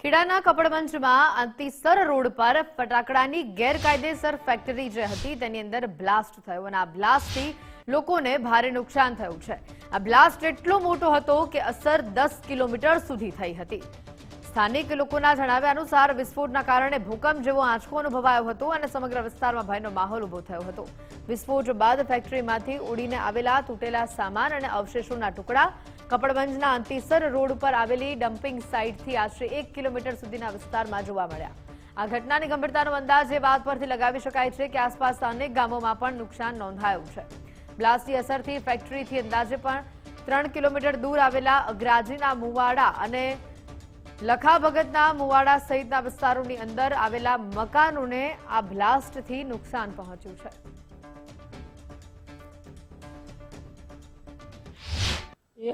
ખેડાના કપડવંજમાં અંતિસર road પર ફટાકડાની ગેરકાયદેસર factory જે હતી તેની અંદર બ્લાસ્ટ થયો અને આ બ્લાસ્ટથી લોકોને ભારે નુકસાન થયું છે। આ બ્લાસ્ટ એટલો મોટો હતો કે અસર 10 કિલોમીટર સુધી થઈ હતી। સ્થાનિક લોકોના જણાવ્યા અનુસાર વિસ્ફોટના કારણે ભૂકંપ જેવો આંચકો અનુભવાયો હતો અને સમગ્ર વિસ્તારમાં ભયનો માહોલ ઉભો થયો હતો। વિસ્ફોટ બાદ ફેક્ટરીમાંથી ઉડીને આવેલા તૂટેલા સામાન અને અવશેષોના ટુકડા કપડવંજના અંતિસર રોડ પર આવેલી ડમ્પિંગ સાઇટથી આશરે 1 કિલોમીટર સુધીના વિસ્તારમાં જોવા મળ્યા। આ ઘટનાની ગંભીરતાનો અંદાજ એ વાત પરથી લગાવી શકાય છે કે આસપાસના અનેક ગામોમાં પણ નુકસાન નોંધાયું છે। બ્લાસ્ટની અસરથી ફેક્ટરીથી અંદાજે પણ 3 કિલોમીટર દૂર આવેલા અગ્રાજીના મુવાડા અને લખા ભગતના મુવાડા સહિતના વિસ્તારોની અંદર આવેલા મકાનોને આ બ્લાસ્ટથી નુકસાન પહોંચ્યું છે।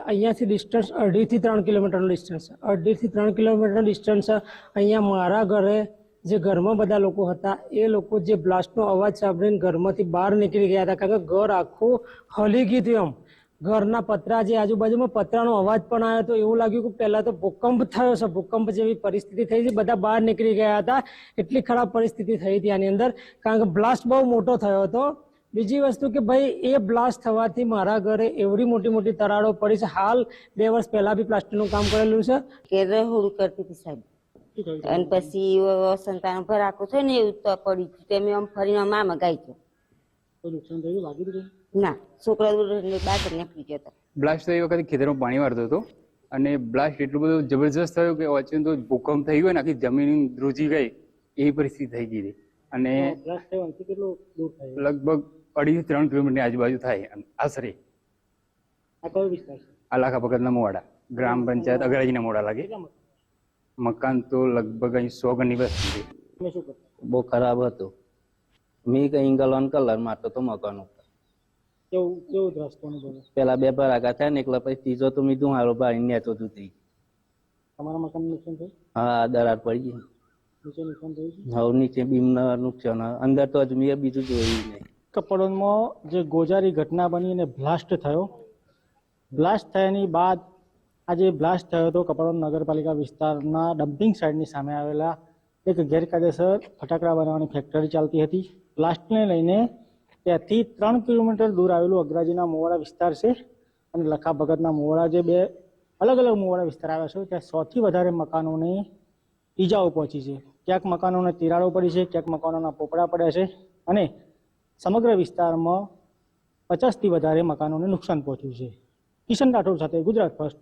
અહીંયાથી ડિસ્ટન્સ 2.5 થી 3 કિલોમીટરનું ડિસ્ટન્સ 2.5 થી 3 કિલોમીટરનું ડિસ્ટન્સ અહીંયા મારા ઘરે જે ઘરમાં બધા લોકો હતા એ લોકો જે બ્લાસ્ટનો અવાજ સાંભળીને ઘરમાંથી બહાર નીકળી ગયા હતા, કારણ કે ઘર આખું હલી ગયું હતું। એમ ઘરના પતરા જે આજુબાજુમાં પતરાનો અવાજ પણ આવ્યો હતો, એવું લાગ્યું કે પહેલા તો ભૂકંપ થયો છે, ભૂકંપ જેવી પરિસ્થિતિ થઈ હતી। બધા બહાર નીકળી ગયા હતા, એટલી ખરાબ પરિસ્થિતિ થઈ હતી આની અંદર, કારણ કે બ્લાસ્ટ બહુ મોટો થયો હતો। બીજી વસ્તુ કે ભાઈ એ બ્લાસ્ટ થવાથી મારા ઘરે એવડી મોટી મોટી તરાડો પડી છે। હાલ 2 વર્ષ પહેલા બી પ્લાસ્ટરનું કામ કરેલું છે કે રહોડ કરતી હતી સાહેબ, અને પછી સંતાન ભરાકો છે ને એવું તો પડી તેમ આમ ફરીને મામા ગાય છે। નુકસાન થયું લાગી રહ્યું ના, છોકરા બહાર નીકળી ગયો હતો। બ્લાસ્ટ થઈ વખતે ખેતરમાં પાણી વાળતો હતો અને બ્લાસ્ટ એટલું બધું જબરજસ્ત થયું કે અચાનક ભૂકંપ થઈ ગયો ને આખી જમીન ધ્રુજી ગઈ એવી પરિસ્થિતિ થઈ ગઈ હતી। અને બ્લાસ્ટ થયો કેટલું દૂર થાય? લગભગ 2.5 થી 3 કિલોમીટરની આજુબાજુ થાય આશરે। આ કયો વિસ્તાર છે? આ લાખા ભગતના મોવાડા ગ્રામ પંચાયત અગરાજીના મોડા લાગે। મકાન તો લગભગ અહીં 100 ઘરની વસ્તી છે। બહુ ખરાબ હતું। મેં કઈ ગલન કલર માટે તો મકાન કેવું દ્રષ્ટ અનુભવ? પેલા 2 ભરાકા થયા ને એકલા પછી ત્રીજો તો મેં ધુમાડો ભાઈ નેચો તૂટી તમારા મકાન નુકસાન થયું? હા, દરાર પડી ગઈ। નીચે નુકસાન થયું? હવે નીચે બીમ નુકસાન, અંદર તો હજુ મેં બીજું જોયું નહીં। કપડવંજમાં જે ગોજારી ઘટના બની અને બ્લાસ્ટ થયો, બ્લાસ્ટ થયાની બાદ આજે બ્લાસ્ટ થયો હતો કપડવંજ નગરપાલિકા વિસ્તારના ડમ્પિંગ સાઇટની સામે આવેલા એક ગેરકાયદેસર ફટાકડા બનાવવાની ફેક્ટરી ચાલતી હતી। બ્લાસ્ટને લઈને ત્યાંથી 3 કિલોમીટર દૂર આવેલું અગ્રાજીના મુવાડા વિસ્તાર છે અને લખા ભગતના મુવાડા, જે 2 અલગ અલગ મુવાડા વિસ્તાર આવ્યા છે, ત્યાં 100 થી વધારે મકાનોને ઈજાઓ પહોંચી છે। ક્યાંક મકાનોને તિરાડો પડી છે, ક્યાંક મકાનોના પોપડા પડ્યા છે અને સમગ્ર વિસ્તારમાં 50 થી વધારે મકાનોને નુકસાન પહોંચ્યું છે। કિશન રાઠોડ સાથે ગુજરાત ફર્સ્ટ।